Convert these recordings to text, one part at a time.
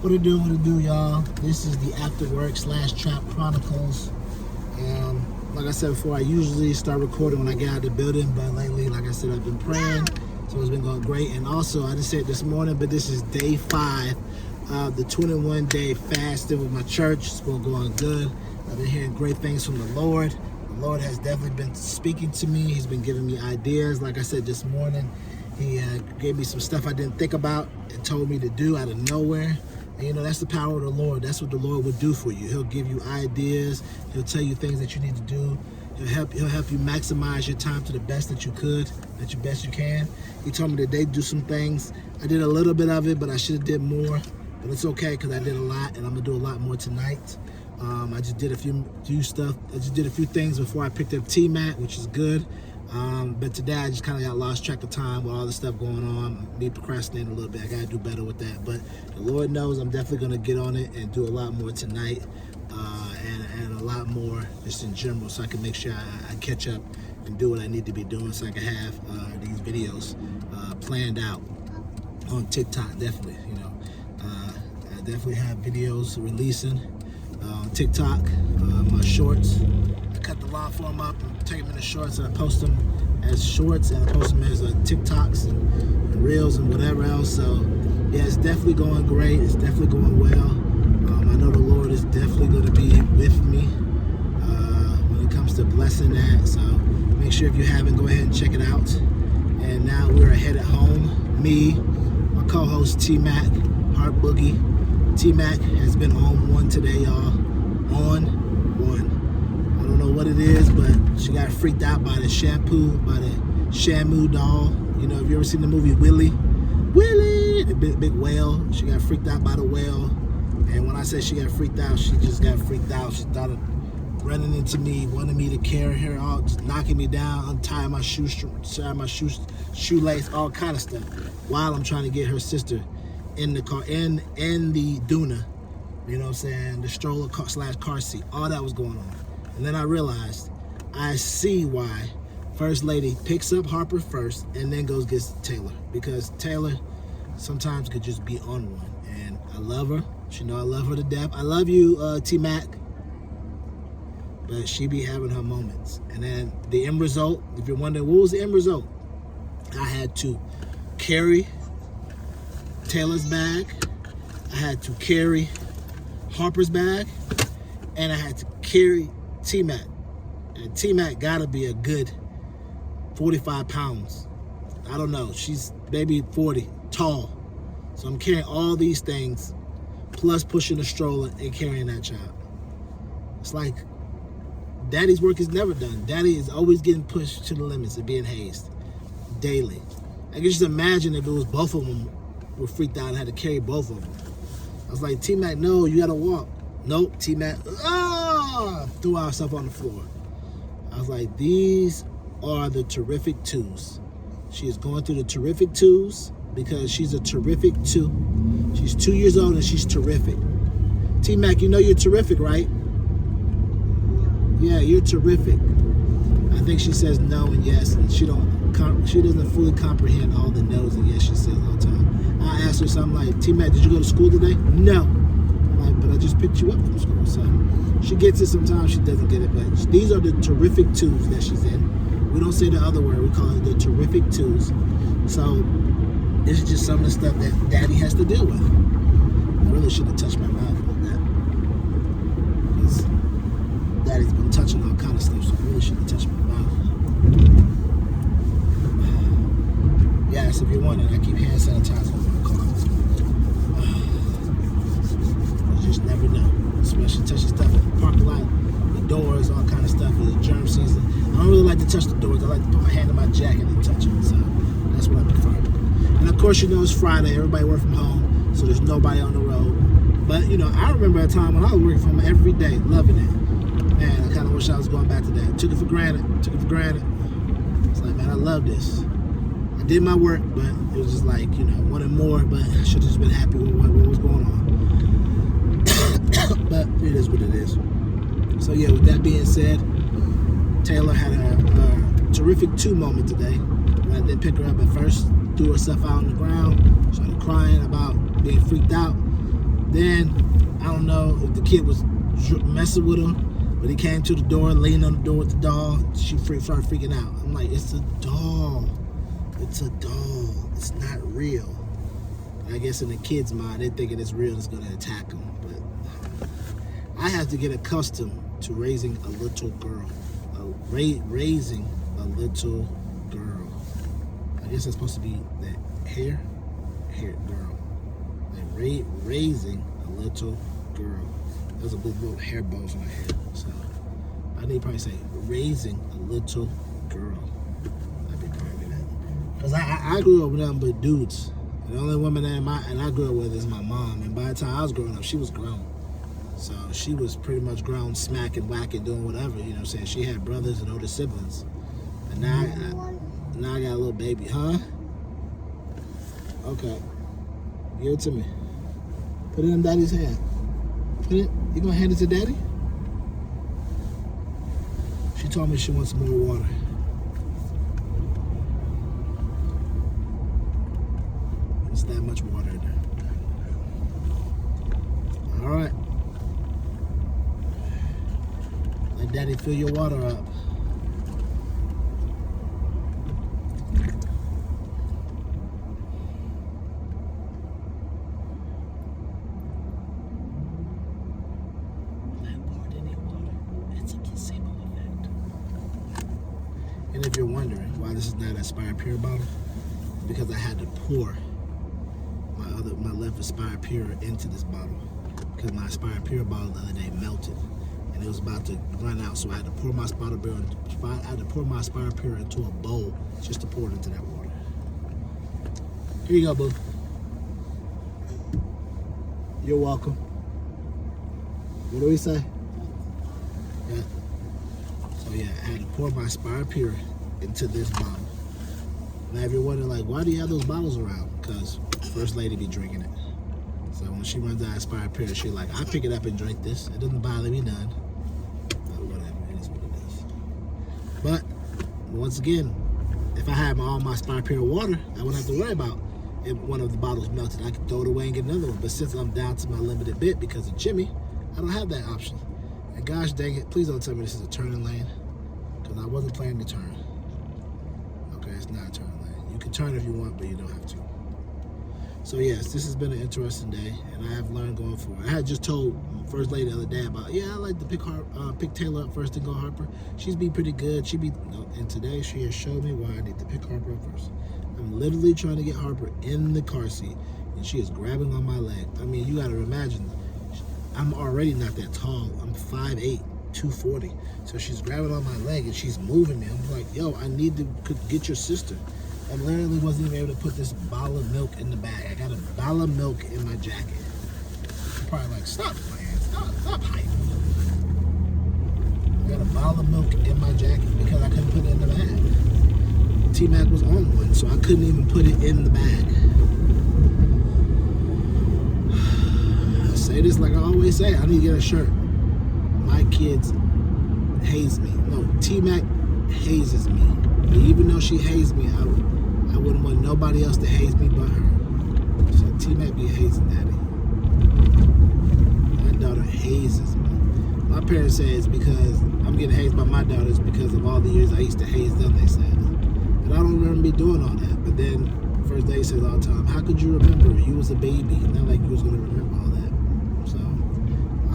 What it do, y'all? This is the After Work / Trap Chronicles. Like I said before, I usually start recording when I get out of the building, but lately, like I said, I've been praying, so it's been going great. And also, I just said it this morning, but this is day 5 of the 21-day fasting with my church. It's been going good. I've been hearing great things from the Lord. The Lord has definitely been speaking to me. He's been giving me ideas. Like I said this morning, He gave me some stuff I didn't think about and told me to do out of nowhere. And you know, that's the power of the Lord. That's what the Lord would do for you. He'll give you ideas. He'll tell you things that you need to do. He'll help you maximize your time to the best that you could, at your best you can. He told me today to do some things. I did a little bit of it, but I should have did more. But it's okay because I did a lot, and I'm gonna do a lot more tonight. I just did a few stuff. I just did a few things before I picked up TMac, which is good. But today I just kind of got lost track of time with all the stuff going on. Me procrastinating a little bit. I gotta do better with that. But the Lord knows I'm definitely gonna get on it and do a lot more tonight, and a lot more just in general, so I can make sure I catch up and do what I need to be doing, so I can have these videos planned out on TikTok. Definitely, you know, I definitely have videos releasing on TikTok. My shorts. Cut the long form up and take them into shorts, and I post them as shorts, and I post them as TikToks and reels and whatever else. So yeah, it's definitely going great. It's definitely going well. I know the Lord is definitely going to be with me when it comes to blessing that. So make sure if you haven't, go ahead and check it out. And now we're headed home. Me, my co-host TMac, Heart Boogie. TMac has been on one today, y'all. On one. I don't know what it is, but she got freaked out by the shampoo, by the Shamu doll. You know, have you ever seen the movie Willie? Willie, the big whale. She got freaked out by the whale. And when I say she got freaked out, she just got freaked out. She started running into me, wanting me to carry her out, just knocking me down, untying my shoelace, all kind of stuff, while I'm trying to get her sister in the car, in the Duna. You know what I'm saying? The stroller / car seat. All that was going on. And then I realized, I see why First Lady picks up Harper first and then goes gets Taylor. Because Taylor sometimes could just be on one. And I love her. She know I love her to death. I love you, T-Mac. But she be having her moments. And then the end result, if you're wondering, what was the end result? I had to carry Taylor's bag. I had to carry Harper's bag. And I had to carry T-Mac. And T-Mac gotta be a good 45 pounds. I don't know. She's maybe 40, tall. So I'm carrying all these things, plus pushing a stroller and carrying that child. It's like Daddy's work is never done. Daddy is always getting pushed to the limits and being hazed daily. I can just imagine if it was both of them were freaked out and had to carry both of them. I was like, T-Mac, no, you gotta walk. Nope, T-Mac, threw herself on the floor. I was like, these are the terrific twos. She is going through the terrific twos because she's a terrific 2. She's 2 years old and she's terrific. T-Mac, you know you're terrific, right? Yeah, you're terrific. I think she says no and yes, and she doesn't fully comprehend all the no's and yes she says all the time. I asked her something like, T-Mac, did you go to school today? No. I'm like, but I just picked you up from school. So she gets it sometimes, she doesn't get it, but these are the terrific 2s that she's in. We don't say the other word, we call it the terrific 2s. So this is just some of the stuff that Daddy has to deal with. I really shouldn't have touched my mouth like that. Because Daddy's been touching all kind of stuff, so I really shouldn't have touched my mouth. Yes, if you're wondering, I keep hand sanitizer in my car. You just never know. Especially touching stuff in the parking lot, the doors, all kind of stuff. It's germ season. I don't really like to touch the doors. I like to put my hand in my jacket and touch it. So that's what I prefer. And of course, you know, it's Friday. Everybody work from home, so there's nobody on the road. But, you know, I remember a time when I was working from home every day, loving it. Man, I kind of wish I was going back to that. Took it for granted. It's like, man, I love this. I did my work, but it was just like, you know, wanted more, but I should have just been happy with what was going on. But it is what it is. So yeah, with that being said, Taylor had a terrific 2 moment today. I didn't pick her up at first, threw herself out on the ground, started crying about being freaked out. Then, I don't know if the kid was messing with him, but he came to the door, leaned on the door with the doll. She started freaking out. I'm like, it's a doll. It's a doll. It's not real. I guess in the kid's mind, they're thinking it's real, it's going to attack them. But I have to get accustomed to raising a little girl. Raising a little girl. I guess that's supposed to be that hair girl. Like raising a little girl. There's a big little hair bows in my head. So I need to probably say raising a little girl. That'd be probably that. Because I grew up with nothing but dudes. And the only woman that I grew up with is my mom. And by the time I was growing up, she was grown. So she was pretty much grown, smacking, whacking, doing whatever, you know what I'm saying? She had brothers and older siblings. And now I got a little baby, huh? Okay. Give it to me. Put it in daddy's hand. You gonna hand it to daddy? She told me she wants more water. It's that much water in there. All right. Let daddy fill your water up. And if you're wondering why this is not an Aspire Pure bottle, because I had to pour my left Aspire Pure into this bottle because my Aspire Pure bottle the other day melted and it was about to run out, so I had to pour my Aspire Pure into a bowl just to pour it into that water. Here you go, boo. You're welcome. What do we say? Yeah. So yeah, I had to pour my Aspire Pure into this bottle. Now if you're wondering, like, why do you have those bottles around? Because First Lady be drinking it. So when she runs out of Aspire Pure, she's like, I pick it up and drink this. It doesn't bother me none. But whatever, it is what it is. But once again, if I had all my Aspire Pure water, I wouldn't have to worry about if one of the bottles melted. I could throw it away and get another one. But since I'm down to my limited bit because of Jimmy, I don't have that option. And gosh dang it, please don't tell me this is a turning lane, because I wasn't planning to turn. Okay, it's not a turning lane. You can turn if you want, but you don't have to. So yes, this has been an interesting day, and I have learned going forward. I had just told First Lady the other day about, I like to pick Taylor up first and go Harper. She's been pretty good. And today she has showed me why I need to pick Harper up first. I'm literally trying to get Harper in the car seat, and she is grabbing on my leg. I mean, you got to imagine, I'm already not that tall. I'm 5'8", 240. So she's grabbing on my leg and she's moving me. I'm like, yo, I need to get your sister. I literally wasn't even able to put this bottle of milk in the bag. I got a bottle of milk in my jacket. You're probably like, stop playing, stop hyping. I got a bottle of milk in my jacket because I couldn't put it in the bag. TMac was on one, so I couldn't even put it in the bag. I say this like I always say, I need to get a shirt. My kids haze me. No, TMac hazes me. But even though she hazed me, I wouldn't want nobody else to haze me but her. So TMac be hazing daddy. My daughter hazes me. My parents say it's because I'm getting hazed by my daughters because of all the years I used to haze them, they said. But I don't remember me doing all that. But then First Lady says all the time, how could you remember? You was a baby. Not like you was going to remember all that. So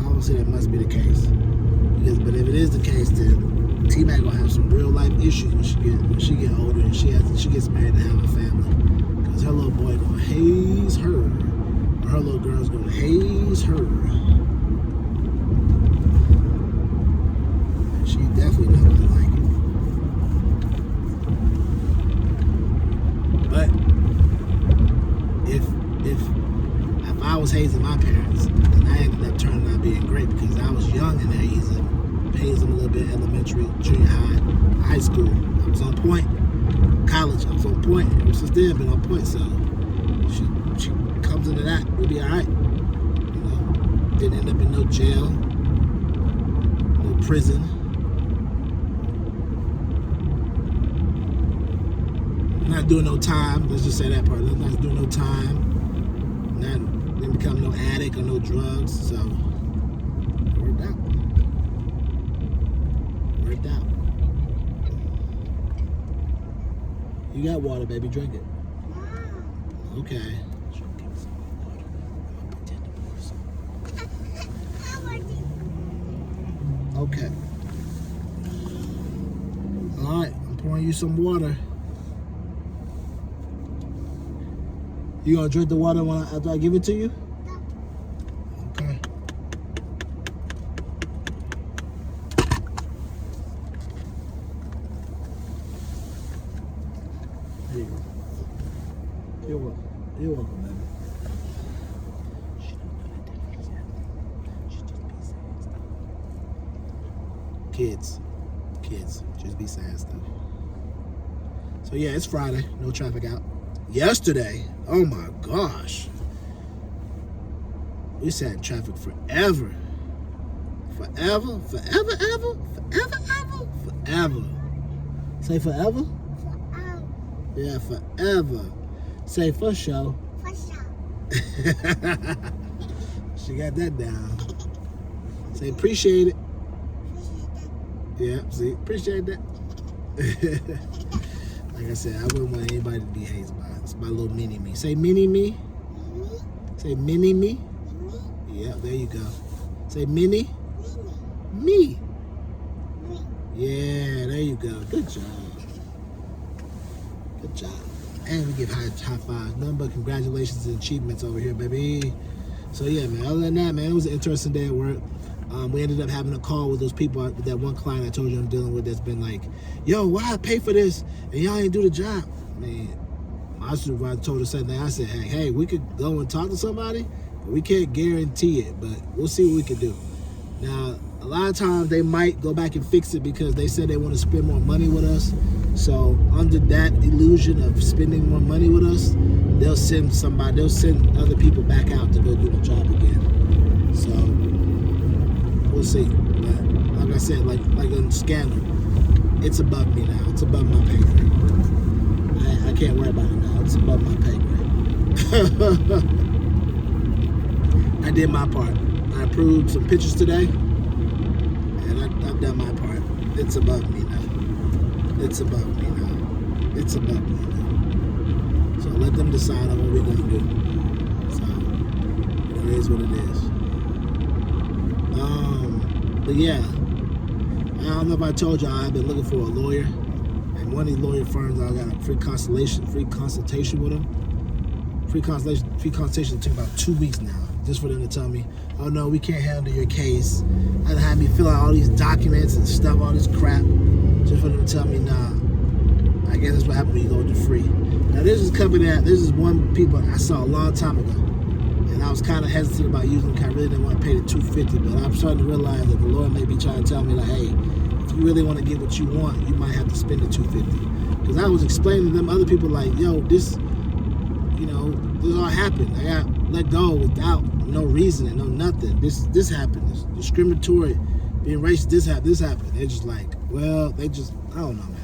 obviously that must be the case. But if it is the case, then TMac gonna have some real life issues when she get older and she gets married and have a family. Because her little boy gonna haze her, or her little girl's gonna haze her. And she definitely not gonna like it. But if I was hazing my parents, then I ended up turning out being great because I was young and haze them a little bit, elementary, junior high, high school. I was on point. College, I was on point. Ever since then, I've been on point. So she comes into that, we'll be all right. You know, didn't end up in no jail, no prison. Not doing no time. Let's just say that part. Not doing no time. Didn't become no addict. take on no drugs, so it worked out. Worked out. You got water, baby. Drink it. Okay. Okay. All right. I'm pouring you some water. You gonna drink the water after I give it to you? Okay. There you go. You're welcome. You're welcome, baby. Kids, just be sad stuff. So yeah, it's Friday. No traffic out. Yesterday, oh my gosh, we sat in traffic forever. Forever. Say forever? Forever. Yeah, forever. Say for sure. For sure. She got that down. Say appreciate it. Yeah, see, appreciate that. Like I said, I wouldn't want anybody to be hazed by it. It's my little mini me. Say mini me. Mini. Say mini me. Mini. Yeah, there you go. Say mini. Mini. Me. Me. Yeah, there you go. Good job. Good job. And we give high fives. Nothing but congratulations and achievements over here, baby. So yeah, man. Other than that, man, it was an interesting day at work. We ended up having a call with those people, that one client I told you I'm dealing with that's been like, yo, why I pay for this and y'all ain't do the job? I mean, my supervisor told us something. I said, hey, we could go and talk to somebody, but we can't guarantee it, but we'll see what we can do. Now, a lot of times they might go back and fix it because they said they want to spend more money with us. So under that illusion of spending more money with us, they'll send other people back out to go do the job again. So we'll see. But like I said, like on Scandal, it's above me now. It's above my pay grade. I can't worry about it now. It's above my pay grade. I did my part. I approved some pictures today, and I've done my part. It's above me now. It's above me now. It's above me now. So let them decide on what we're going to do. So it is what it is. But yeah, I don't know if I told y'all I've been looking for a lawyer, and one of these lawyer firms I got a free consultation with them. Free consultation took about 2 weeks now, just for them to tell me, oh no, we can't handle your case. And have me fill out all these documents and stuff, all this crap, just for them to tell me, nah. I guess that's what happened when you go to free. Now this is one people I saw a long time ago. And I was kind of hesitant about using them. I really didn't want to pay the $250, but I'm starting to realize that the Lord may be trying to tell me, like, hey, if you really want to get what you want, you might have to spend the $250. Because I was explaining to them other people, like, yo, this all happened. I got let go without no reason and no nothing. This happened. This discriminatory, being racist. This happened. They're just like, well, I don't know, man.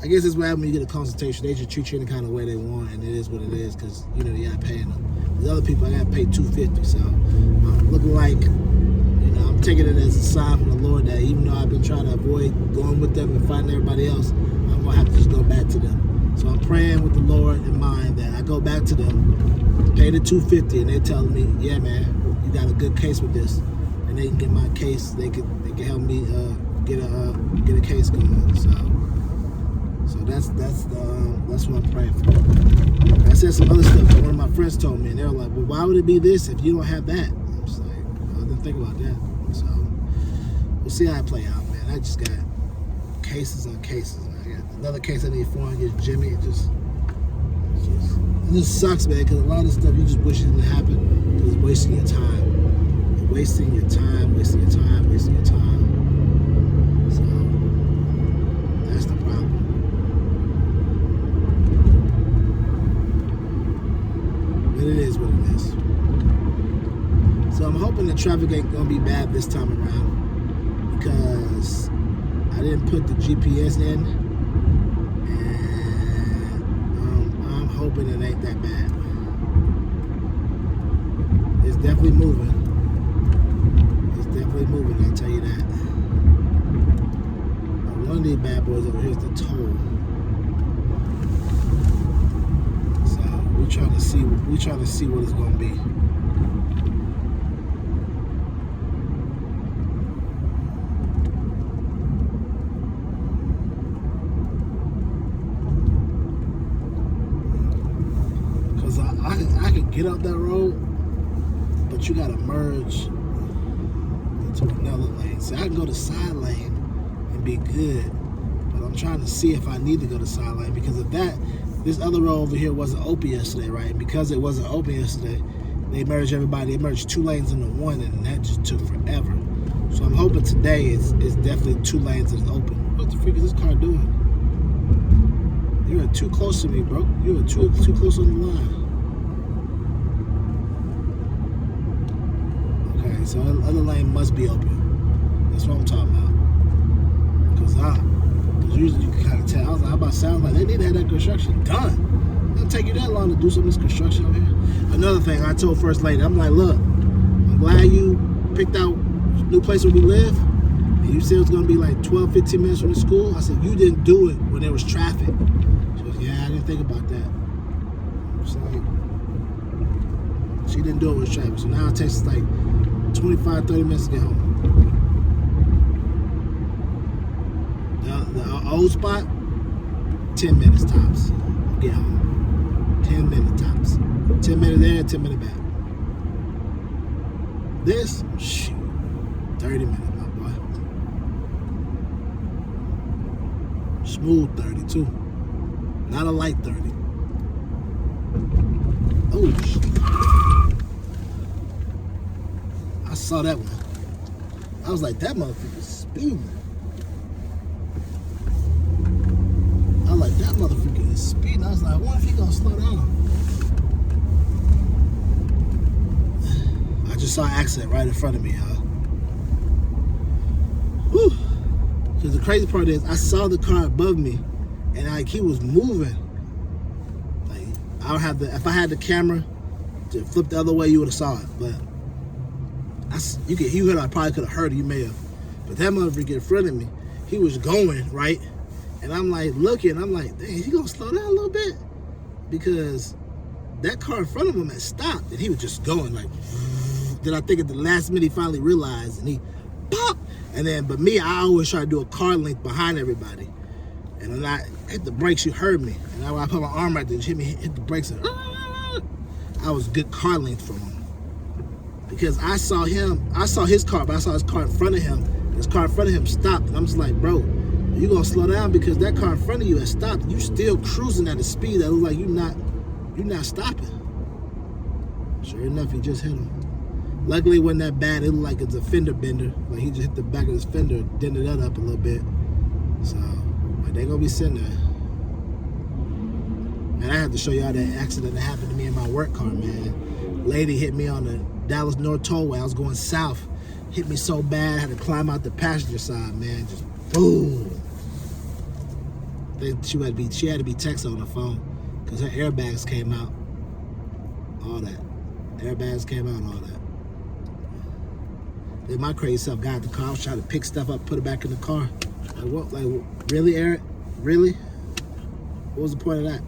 I guess that's what happens when you get a consultation. They just treat you any kind of way they want, and it is what it is, because you got paying them. The other people, I got to pay $250. So I'm looking like, I'm taking it as a sign from the Lord that even though I've been trying to avoid going with them and fighting everybody else, I'm gonna have to just go back to them. So I'm praying with the Lord in mind that I go back to them, pay the $250, and they're telling me, yeah, man, you got a good case with this, and they can get my case. They can help me get a case going. So that's what I'm praying for. I said some other stuff that one of my friends told me, and they were like, well, why would it be this if you don't have that? I'm just like, I didn't think about that. So we'll see how it play out, man. I just got cases on cases. I got another case I need for against Jimmy. It just sucks, man, because a lot of stuff you just wish it didn't happen because it's wasting your time. You're wasting your time. So that's the problem. But it is what it is. So I'm hoping the traffic ain't gonna be bad this time around because I didn't put the GPS in, and I'm hoping it ain't that bad. It's definitely moving. It's definitely moving, I'll tell you that. One of these bad boys over here is the toll. So we trying to see what it's gonna be. Cause I can get up that road, but you gotta merge into another lane. So I can go to side lane and be good. But I'm trying to see if I need to go to side lane, because if this other road over here wasn't open yesterday, right? And because it wasn't open yesterday, they merged everybody. They merged 2 lanes into 1, and that just took forever. So I'm hoping today is definitely 2 lanes that is open. What the freak is this car doing? You're too close to me, bro. You're too close on the line. Okay, so the other lane must be open. That's what I'm talking about. Because usually you can kind of tell. I was like, how about sound like they need to have that construction done? It don't take you that long to do some of this construction over here. Another thing, I told First Lady, I'm like, look, I'm glad you picked out a new place where we live. And you said it was going to be like 12, 15 minutes from the school. I said, you didn't do it when there was traffic. She goes, yeah, I didn't think about that. So like, she didn't do it with traffic. So now it takes us like 25, 30 minutes to get home. The old spot, 10 minutes tops. Get home. 10 minutes tops. 10 minutes there, 10 minutes back. This, shoot, 30 minutes, my boy. Smooth 30 too. Not a light 30. Oh, shit. I saw that one. I was like, that motherfucker's speeding. I was like, that motherfucker is speeding. I was like, what if he gonna slow down? I just saw an accident right in front of me, y'all. Whew. Because the crazy part is, I saw the car above me, and like he was moving. Like I don't have if I had the camera to flip the other way, you would have saw it. But I probably could have heard it. You may have. But that motherfucker in front of me, he was going right. And I'm like looking, I'm like, dang, is he gonna slow down a little bit? Because that car in front of him had stopped and he was just going like, then I think at the last minute he finally realized and he pop. And then, but me, I always try to do a car length behind everybody. And when I hit the brakes, you heard me. And when I put my arm right there, hit the brakes and I was good car length from him. Because I saw his car, but I saw his car in front of him. And his car in front of him stopped. And I'm just like, bro, you gonna slow down because that car in front of you has stopped. You still cruising at a speed that looks like you're not stopping. Sure enough, he just hit him. Luckily, it wasn't that bad. It looked like it's a fender bender. Like he just hit the back of his fender, dented that up a little bit. So, but they gonna be sitting there. And I have to show y'all that accident that happened to me in my work car, man. Lady hit me on the Dallas North Tollway. I was going south. Hit me so bad, I had to climb out the passenger side, man. Just boom. She had to be texting on the phone because her airbags came out. All that. Airbags came out and all that. Then my crazy self got the car. I was trying to pick stuff up, put it back in the car. Like, what? Like, really, Eric? Really? What was the point of that?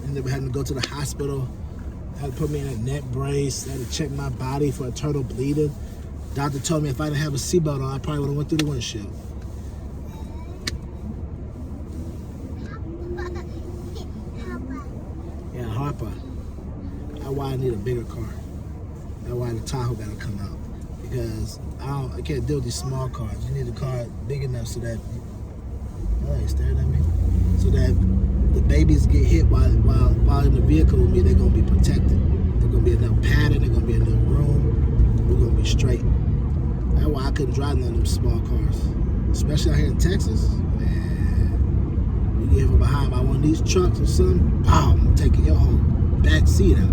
Ended up having to go to the hospital. Had to put me in a neck brace. Had to check my body for internal bleeding. Doctor told me if I didn't have a seatbelt on, I probably would have went through the windshield. Yeah, Harper. That's why I need a bigger car. That's why the Tahoe gotta come out. Because I can't deal with these small cars. You need a car big enough so that, oh, you staring at me? So that the babies get hit while in the vehicle with me, they're gonna be protected. There's gonna be enough padding, there's gonna be enough room. We're gonna be straight. That's why I couldn't drive none of them small cars. Especially out here in Texas, man. You get from behind by one of these trucks or something, boom, I'm taking your whole back seat out.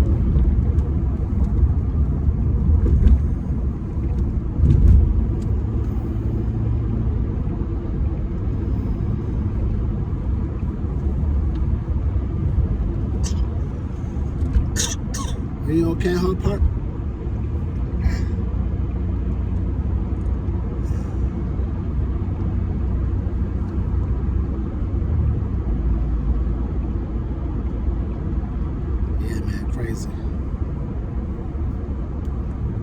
Are you okay, Hall Park? Yeah, man, crazy.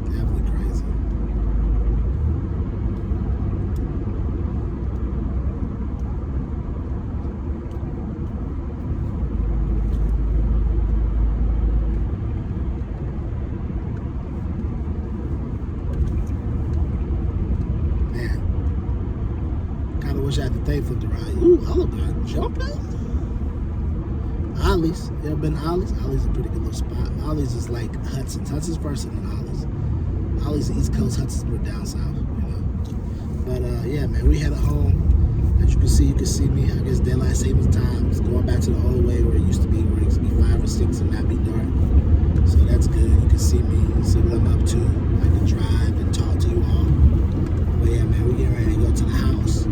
Definitely crazy. Kind of wish I had the thing flipped around. Ooh, I look good. Jumping. Ollie's. You ever been to Ollie's? Ollie's a pretty good little spot. Ollie's is like Hudson's. Hudson's first and then Ollie's. Ollie's the East Coast, Hudson's more down south, you know. But yeah, man, we headed home. As you can see me. I guess daylight savings time is going back to the old way where it used to be, where it used to be 5 or 6 and not be dark. So that's good. You can see me, see what I'm up to. I can drive and talk to you all. But yeah, man, we getting ready to go to the house.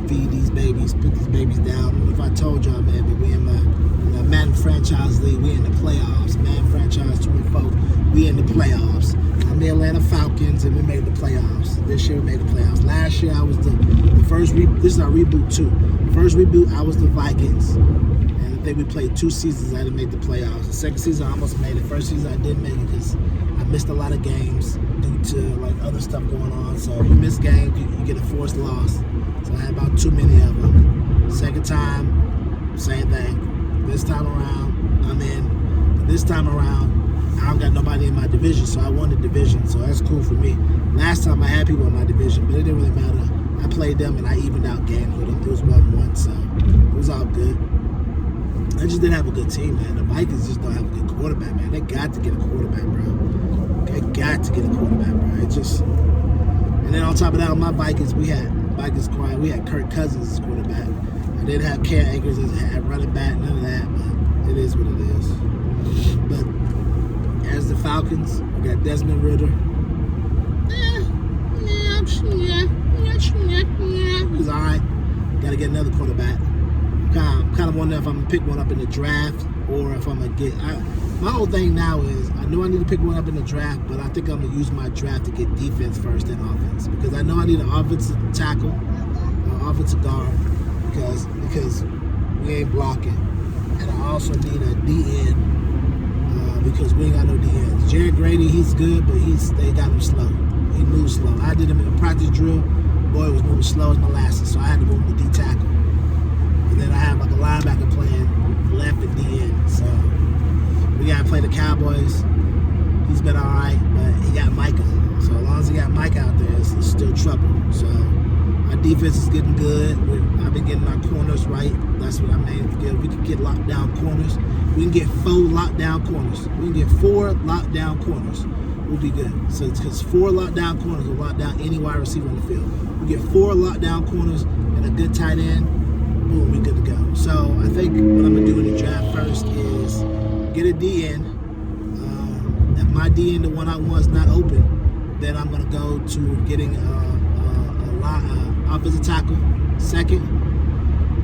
Feed these babies, put these babies down. I don't know if I told y'all, man, but we in the Madden franchise league. We in the playoffs. Madden franchise 24. We in the playoffs. I'm the Atlanta Falcons, and we made the playoffs. This year we made the playoffs. Last year I was the first. This is our reboot 2. First reboot I was the Vikings, and I think we played 2 seasons. I didn't make the playoffs. The second season I almost made it. First season I didn't make it because I missed a lot of games due to like other stuff going on. So if you miss games, you get a forced loss. So I had about too many of them. Second time, same thing. This time around, I'm in. But this time around, I don't got nobody in my division, so I won the division. So that's cool for me. Last time I had people in my division, but it didn't really matter. I played them and I evened out games with them. It was 1-1, so it was all good. I just didn't have a good team, man. The Vikings just don't have a good quarterback, man. They got to get a quarterback, bro. They got to get a quarterback, bro. It just. And then on top of that, on my Vikings, we had Kirk Cousins as quarterback. I didn't have Cam Akers as running back, none of that, but it is what it is. But as the Falcons, we got Desmond Ritter. He's all right. Got to get another quarterback. I'm kind of wondering if I'm going to pick one up in the draft or if I'm going to get... my whole thing now is I know I need to pick one up in the draft, but I think I'm going to use my draft to get defense first and offense. Because I know I need an offensive tackle, an offensive guard, because we ain't blocking. And I also need a DN because we ain't got no DNs. Jared Grady, he's good, but they got him slow. He moves slow. I did him in a practice drill. Boy, was moving slow as molasses, so I had to move him to D-tackle. And then I have like a linebacker playing left and DN. So we got to play the Cowboys. He's been all right, but he got Micah. So as long as he got Micah out there, it's still trouble. So our defense is getting good. I've been getting our corners right. That's what I'm aiming to get. We can get locked down corners. We can get 4 lockdown corners. We can get 4 lockdown corners. We'll be good. So it's because 4 lockdown corners will lock down any wide receiver on the field. We get 4 lockdown corners and a good tight end. Boom, we good to go. So I think what I'm gonna do in the draft first is get a DN. If my DN, the one I want, is not open, then I'm gonna go to getting a offensive tackle, second,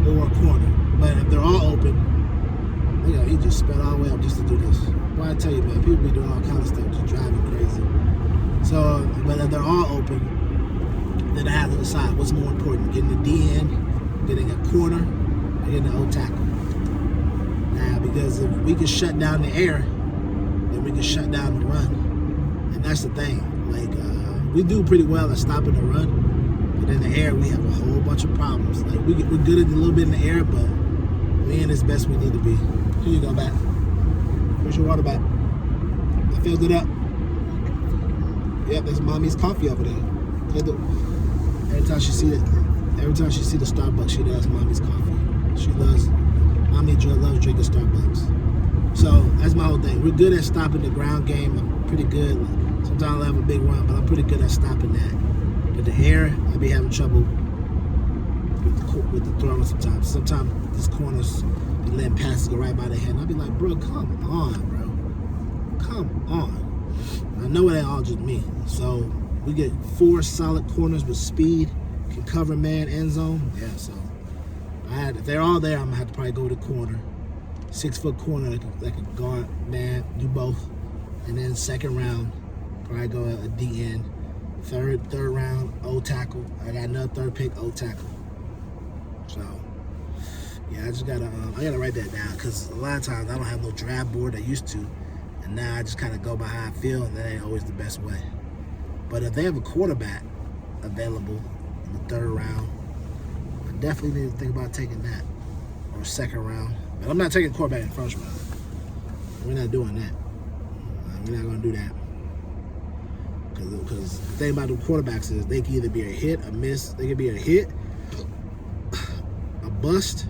or a corner. But if they're all open, you know, he just sped all the way up just to do this. Well, I tell you, man, people be doing all kind of stuff, just driving crazy. So, but if they're all open, then I have to decide what's more important: getting a DN, getting a corner, or getting an O tackle. Now, because if we can shut down the air, then we can shut down the run, and that's the thing. Like we do pretty well at stopping the run, but in the air we have a whole bunch of problems. Like we're good at a little bit in the air, but we ain't as best we need to be. Here you go, back. Where's your water back? That fills it up. Yep, there's mommy's coffee over there. Every time she see the Starbucks, she does mommy's coffee. Mommy loves drinking Starbucks. So that's my whole thing. We're good at stopping the ground game. I'm pretty good. Sometimes I'll have a big run, but I'm pretty good at stopping that. But the air, I'll be having trouble with the throwing sometimes. Sometimes these corners be letting passes go right by the head. And I'll be like, bro, come on, bro. Come on. I know it ain't all just me. So we get 4 solid corners with speed, can cover man, end zone. Yeah, so if they're all there, I'm gonna have to probably go to corner. 6-foot corner that could guard man, do both. And then second round, probably go a D end. Third round, O tackle. I got another third pick, O tackle. So yeah, I just gotta write that down because a lot of times I don't have no draft board I used to, and now I just kind of go by how I feel, and that ain't always the best way. But if they have a quarterback available in the third round, I definitely need to think about taking that, or second round. But I'm not taking quarterback in the first round. We're not doing that. We're not gonna do that. Because the thing about the quarterbacks is they can either be a hit, a miss. They can be a hit, a bust,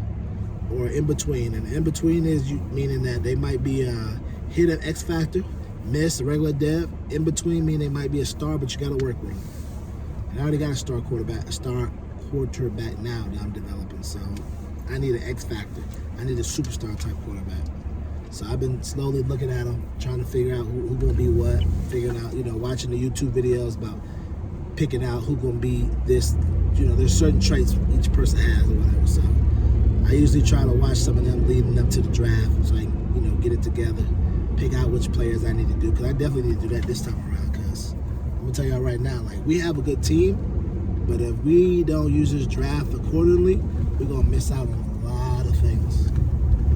or in between. And in between is meaning that they might be a hit at X factor, miss a regular dev. In between meaning they might be a star, but you got to work with them. And I already got a star quarterback now that I'm developing. So I need an X factor. I need a superstar type quarterback. So I've been slowly looking at them, trying to figure out who gonna be what, figuring out, watching the YouTube videos about picking out who gonna be this. There's certain traits each person has or whatever. So I usually try to watch some of them leading up to the draft, so I can, get it together, pick out which players I need to do. Because I definitely need to do that this time around. Because I'm gonna tell y'all right now, we have a good team, but if we don't use this draft accordingly, we're gonna miss out on a lot of things.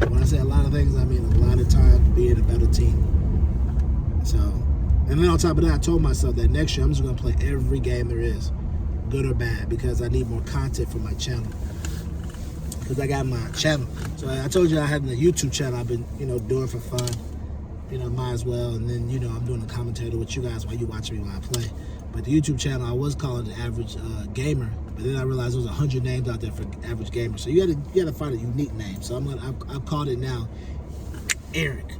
When I say a lot of things, I mean a lot of times being a better team. So, and then on top of that, I told myself that next year I'm just gonna play every game there is, good or bad, because I need more content for my channel. Because I got my channel. So I told you I had a YouTube channel I've been, doing for fun. Might as well. And then, I'm doing a commentary with you guys while you watch me while I play. But the YouTube channel, I was calling it Average Gamer. But then I realized there was 100 names out there for Average Gamer. So you gotta find a unique name. So I've called it now Eric,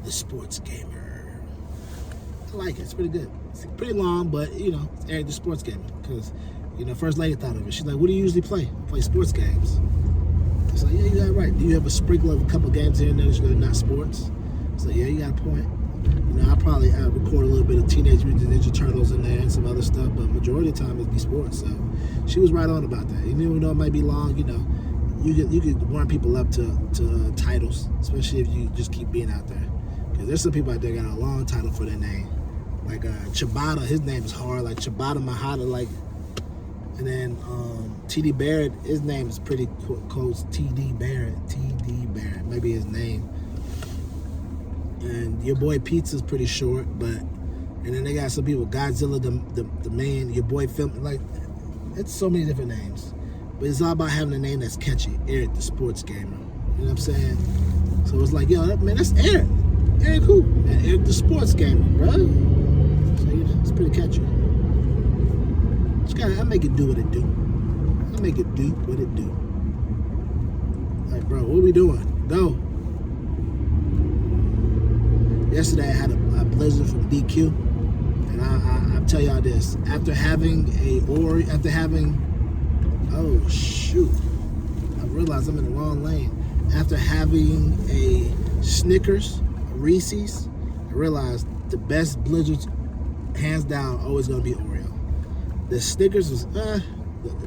the Sports Gamer. I like it. It's pretty good. It's pretty long, but it's Eric, the Sports Gamer. Because First Lady thought of it. She's like, "What do you usually play?" I play sports games. I was like, "Yeah, you got it right. Do you have a sprinkle of a couple games here and there that are not sports?" I was like, "Yeah, you got a point." I record a little bit of Teenage Mutant Ninja Turtles in there and some other stuff, but majority of the time it'd be sports. So she was right on about that. Even though it might be long, you could warm people up to titles, especially if you just keep being out there. Because there's some people out there got a long title for their name. Like Chibata, his name is hard. Like Chibata Mahata, and then TD Barrett, his name is pretty close. TD Barrett, maybe his name. And your boy Pizza's pretty short, and then they got some people, Godzilla the man, your boy Film, it's so many different names. But it's all about having a name that's catchy. Eric, the Sports Gamer. You know what I'm saying? So it's like, yo, man, that's Eric. Eric who? Man, Eric, the Sports Gamer, bro. So it's pretty catchy. I make it do what it do. I make it do what it do. Like, bro, what are we doing? Go. Yesterday I had a blizzard from DQ, and I'll tell y'all this: after having oh shoot, I realized I'm in the wrong lane. After having a Snickers, a Reese's, I realized the best blizzards, hands down, always gonna be Oreo. The Snickers was the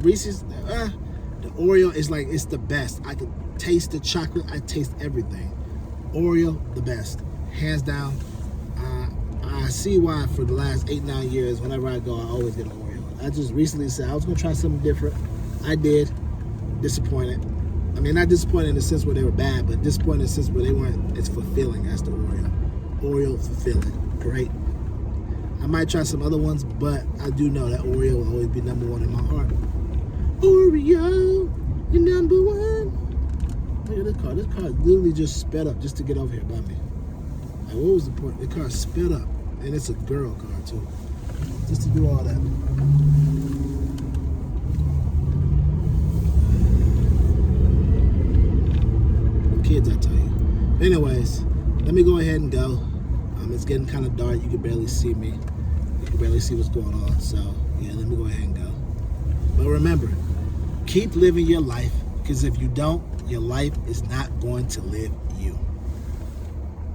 Reese's the Oreo is it's the best. I can taste the chocolate. I taste everything. Oreo, the best. Hands down. I see why for the last 8-9 years, whenever I go, I always get an Oreo. I just recently said I was gonna try something different. I did. Disappointed. I mean, not disappointed in the sense where they were bad, but disappointed in the sense where they weren't as fulfilling as the Oreo. Oreo fulfilling. Great. I might try some other ones, but I do know that Oreo will always be number one in my heart. Oreo, you're number one. Look at this car. This car literally just sped up just to get over here by me. What was the point? The car sped up, and it's a girl car too, just to do all that. Kids, I tell you. Anyways, let me go ahead and go. It's getting kind of dark. You can barely see me. You can barely see what's going on. So yeah, let me go ahead and go. But remember, keep living your life, because if you don't, your life is not going to live you.